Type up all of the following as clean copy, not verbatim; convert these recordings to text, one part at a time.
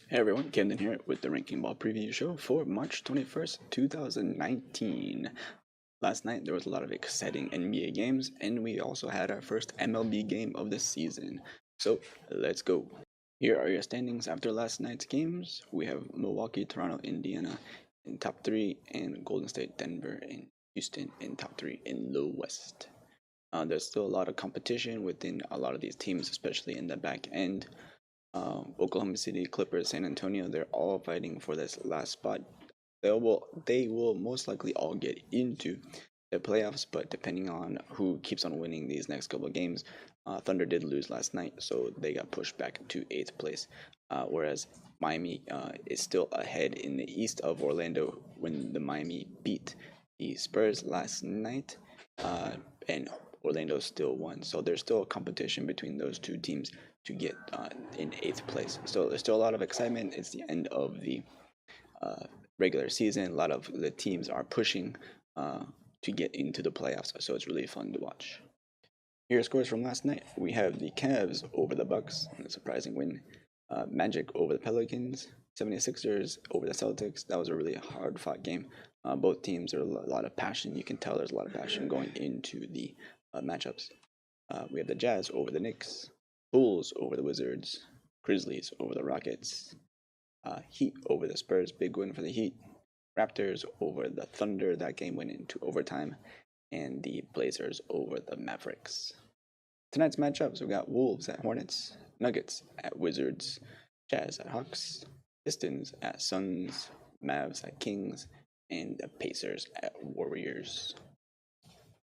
Hey everyone, Camden here with the Ranking Ball preview show for March 21st, 2019. Last night there was a lot of exciting NBA games, and we also had our first MLB game of the season. So let's go. Here are your standings after last night's games. We have Milwaukee, Toronto, Indiana in top 3, and Golden State, Denver, and Houston in top 3 in the West. There's still a lot of competition within a lot of these teams, especially in the back end. Oklahoma City, Clippers, San Antonio, they're all fighting for this last spot. They will most likely all get into the playoffs, but depending on who keeps on winning these next couple of games, Thunder did lose last night, so they got pushed back to 8th place. Whereas Miami is still ahead in the east of Orlando when the Miami beat the Spurs last night, and Orlando still won. So there's still a competition between those two teams to get in 8th place. So there's still a lot of excitement. It's the end of the uh, regular season. A lot of the teams are pushing to get into the playoffs, so it's really fun to watch. Here are scores from last night. We have the Cavs over the Bucks, a surprising win. Magic over the Pelicans. 76ers over the Celtics. That was a really hard-fought game. Both teams are a lot of passion. You can tell there's a lot of passion going into the matchups. We have the Jazz over the Knicks. Bulls over the Wizards. Grizzlies over the Rockets. Heat over the Spurs. Big win for the Heat. Raptors over the Thunder. That game went into overtime. And the Blazers over the Mavericks. Tonight's matchups, we got Wolves at Hornets, Nuggets at Wizards, Jazz at Hawks, Pistons at Suns, Mavs at Kings, and the Pacers at Warriors.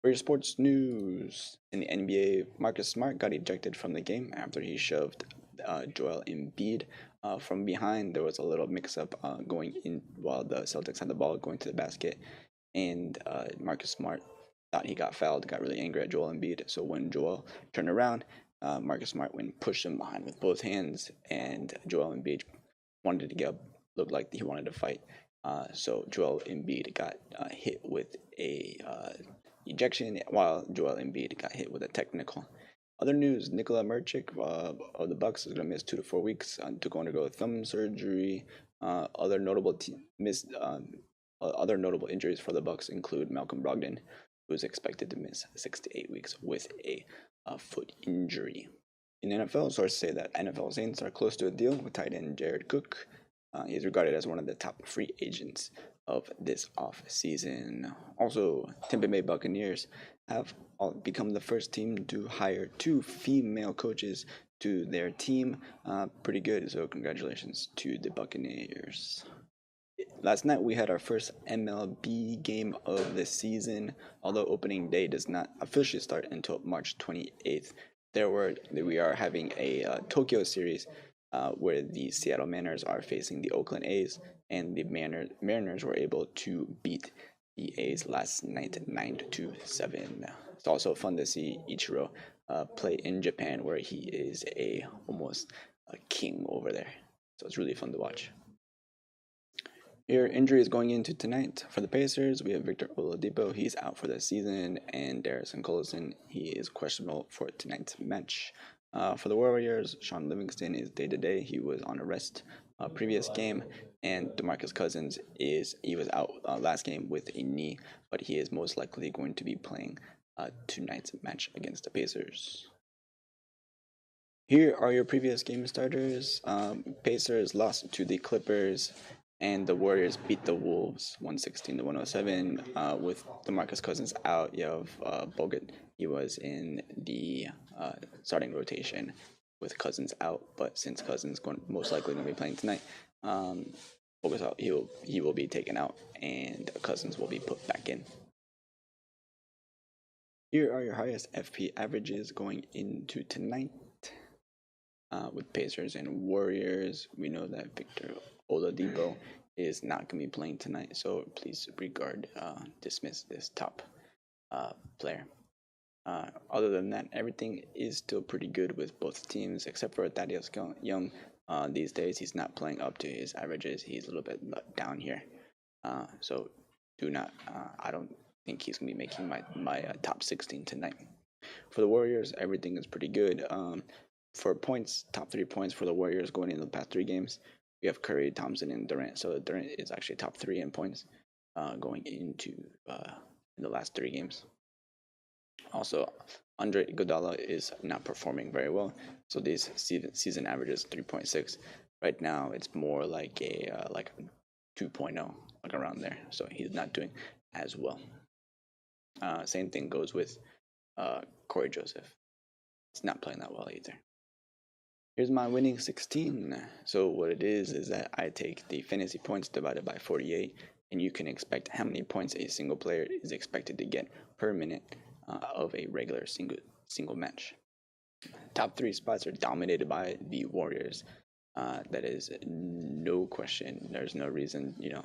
For your sports news, in the NBA, Marcus Smart got ejected from the game after he shoved Joel Embiid from behind. There was a little mix-up going in while the Celtics had the ball going to the basket, and Marcus Smart thought he got fouled, got really angry at Joel Embiid. So when Joel turned around, Marcus Smart went and pushed him behind with both hands, and Joel Embiid wanted to get up, looked like he wanted to fight. So Joel Embiid got hit with a ejection, while Joel Embiid got hit with a technical. Other news: Nikola Merchik of the Bucks is going to miss 2 to 4 weeks to undergo thumb surgery. Other notable other notable injuries for the Bucks include Malcolm Brogdon, who is expected to miss 6 to 8 weeks with a foot injury. In the NFL, sources say that NFL Saints are close to a deal with tight end Jared Cook. He is regarded as one of the top free agents of this offseason. Also, Tampa Bay Buccaneers have become the first team to hire 2 female coaches to their team. Pretty good, so congratulations to the Buccaneers. Last night we had our first MLB game of the season, although opening day does not officially start until March 28th. We are having a Tokyo series where the Seattle Mariners are facing the Oakland A's, and the Mariners were able to beat the A's last night 9-7. It's also fun to see Ichiro play in Japan, where he is almost a king over there. So it's really fun to watch. Here, injuries going into tonight for the Pacers. We have Victor Oladipo. He's out for the season, and Darrison Collison. He is questionable for tonight's match. For the Warriors, Sean Livingston is day to day. He was on a rest previous game, and DeMarcus Cousins he was out last game with a knee, but he is most likely going to be playing tonight's match against the Pacers. Here are your previous game starters. Pacers lost to the Clippers, and the Warriors beat the Wolves 116-107 with DeMarcus Cousins out. You have Bogut. He was in the starting rotation with Cousins out, but since Cousins most likely going to be playing tonight, Bogut's out. He will be taken out, and Cousins will be put back in. Here are your highest FP averages going into tonight. With Pacers and Warriors, we know that Victor Oladipo is not going to be playing tonight, so please dismiss this top player. Other than that, everything is still pretty good with both teams, except for Thaddeus Young. These days, he's not playing up to his averages. He's a little bit down here. So I don't think he's going to be making my top 16 tonight. For the Warriors, everything is pretty good. For points, top 3 points for the Warriors going into the past 3 games. we have Curry, Thompson, and Durant. So Durant is actually top 3 in points going into in the last 3 games. Also, Andre Iguodala is not performing very well. So this season average is 3.6. Right now, it's more like a 2.0, like around there. So he's not doing as well. Same thing goes with Corey Joseph. It's not playing that well either. Here's my winning 16. So what it is that I take the fantasy points divided by 48, and you can expect how many points a single player is expected to get per minute of a regular single match. Top 3 spots are dominated by the Warriors. That is no question. There's no reason, yeah.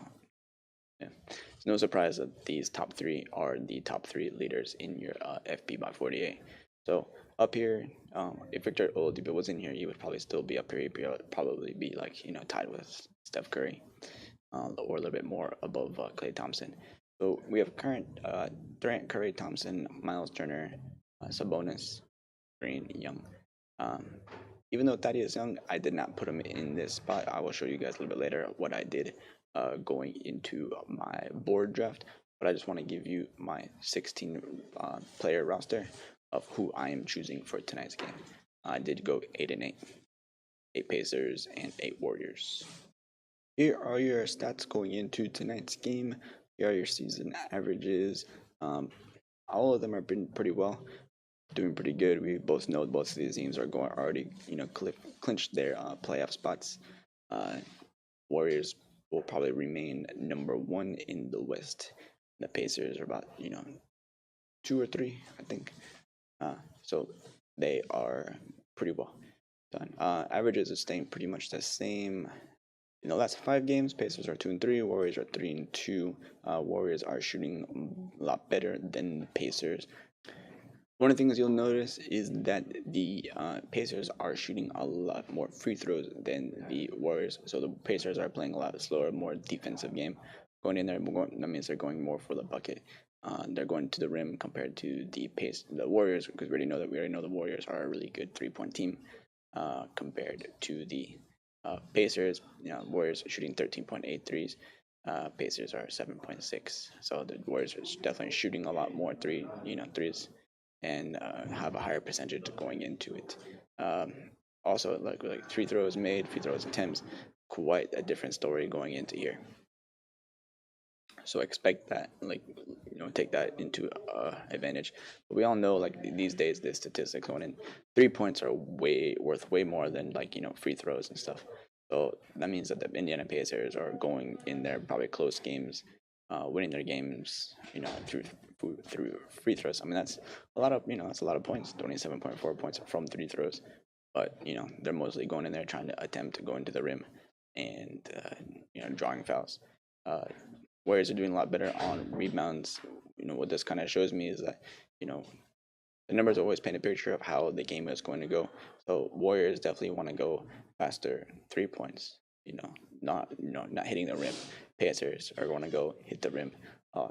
It's no surprise that these top 3 are the top 3 leaders in your FP by 48. So up here, if Victor Oladipo was in here, he would probably still be up here. He'd probably be like tied with Steph Curry, or a little bit more above Klay Thompson. So we have current Durant, Curry, Thompson, Miles Turner, Sabonis, Green, Young. Even though Thaddeus Young, I did not put him in this spot. I will show you guys a little bit later what I did going into my board draft. But I just want to give you my 16 player roster of who I am choosing for tonight's game. I did go 8 and 8, 8 Pacers and 8 Warriors. Here are your stats going into tonight's game. Here are your season averages. All of them are been pretty well, doing pretty good. We both know both of these teams are already clinched their playoff spots. Warriors will probably remain number 1 in the West. The Pacers are about 2 or 3, I think. So they are pretty well done. Averages are staying pretty much the same. In the last 5 games, Pacers are 2 and 3, Warriors are 3 and 2. Warriors are shooting a lot better than the Pacers. One of the things you'll notice is that the Pacers are shooting a lot more free throws than the Warriors. So the Pacers are playing a lot slower, more defensive game. Going in there, that means they're going more for the bucket. They're going to the rim compared to the Warriors, because we already know the Warriors are a really good 3-point team compared to the Pacers. Warriors are shooting 13.8 threes. Pacers are 7.6. So the Warriors are definitely shooting a lot more threes, and have a higher percentage going into it. Also, like free throws made, free throws attempts, quite a different story going into here. So expect that, take that into advantage. But we all know, these days, the statistics going in, 3 points are worth way more than free throws and stuff. So that means that the Indiana Pacers are going in there probably close games, winning their games, through free throws. I mean, that's a lot of points, 27.4 points from free throws. But they're mostly going in there trying to attempt to go into the rim and drawing fouls. Warriors are doing a lot better on rebounds. What this kind of shows me is that the numbers always paint a picture of how the game is going to go. So Warriors definitely want to go faster 3 points. Not hitting the rim. Pacers are going to go hit the rim.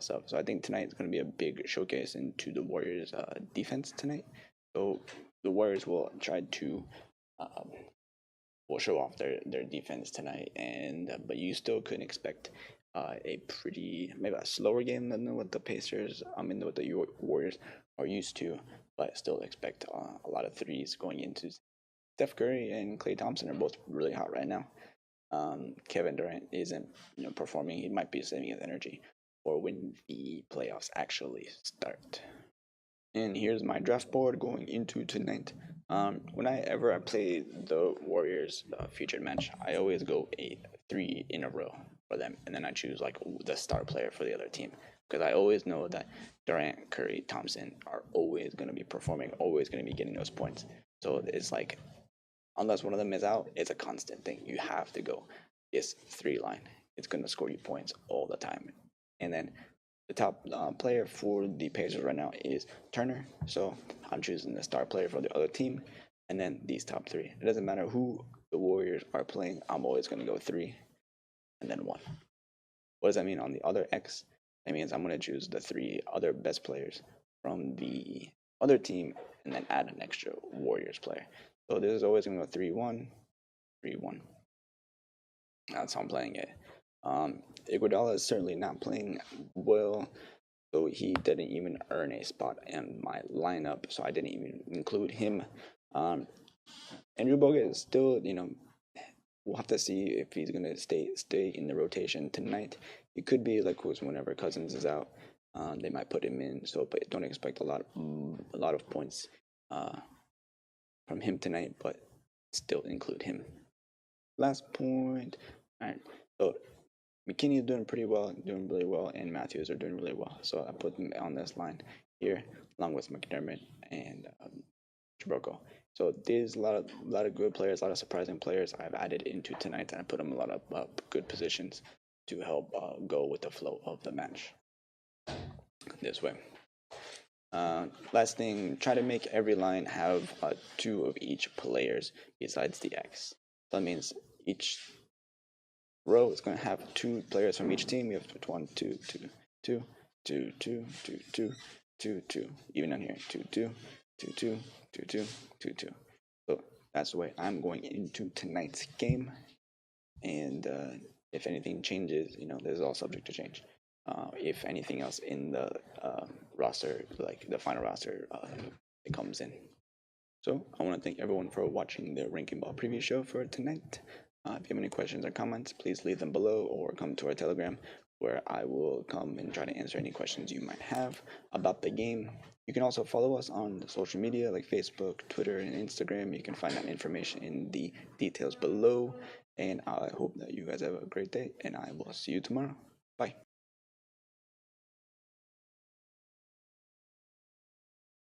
So I think tonight is going to be a big showcase into the Warriors' defense tonight. So the Warriors will try to will show off their defense tonight, but you still couldn't expect maybe a slower game than what the Pacers, what the Warriors are used to, but still expect a lot of threes going into. Steph Curry and Klay Thompson are both really hot right now. Kevin Durant isn't performing. He might be saving his energy for when the playoffs actually start. And here's my draft board going into tonight. Whenever I play the Warriors featured match, I always go 3 in a row for them, and then I choose the star player for the other team, because I always know that Durant, Curry, Thompson are always going to be performing, always going to be getting those points. So it's unless one of them is out, it's a constant thing. You have to go this 3 line. It's going to score you points all the time. And then the top player for the Pacers right now is Turner. So I'm choosing the star player for the other team. And then these top 3. It doesn't matter who the Warriors are playing. I'm always going to go 3 and then 1. What does that mean on the other X? That means I'm going to choose the 3 other best players from the other team and then add an extra Warriors player. So this is always going to go 3-1, 3-1. That's how I'm playing it. Iguodala is certainly not playing well, so he didn't even earn a spot in my lineup, so I didn't even include him. Um, Andrew Bogut is still, we'll have to see if he's gonna stay in the rotation tonight. It could be like whenever Cousins is out, they might put him in. So, but don't expect a lot of points uh, from him tonight, but still include him. Last point. All right. So McKinney is doing pretty well, doing really well, and Matthews are doing really well. So I put them on this line here, along with McDermott and Chibroko. So there's a lot of good players, a lot of surprising players I've added into tonight, and I put them in a lot of good positions to help go with the flow of the match this way. Last thing, try to make every line have two of each players besides the X. That means each row is going to have two players from each team. We have one, two, two, two, two, two, two, two, two, two. Even on here, two, two, two, two, two, two, two, two. So that's the way I'm going into tonight's game. And if anything changes, this is all subject to change. If anything else in the roster, like the final roster, it comes in. So I want to thank everyone for watching the Ranking Ball preview show for tonight. If you have any questions or comments, please leave them below or come to our Telegram where I will come and try to answer any questions you might have about the game. You can also follow us on social media like Facebook, Twitter, and Instagram. You can find that information in the details below. And I hope that you guys have a great day, and I will see you tomorrow. Bye.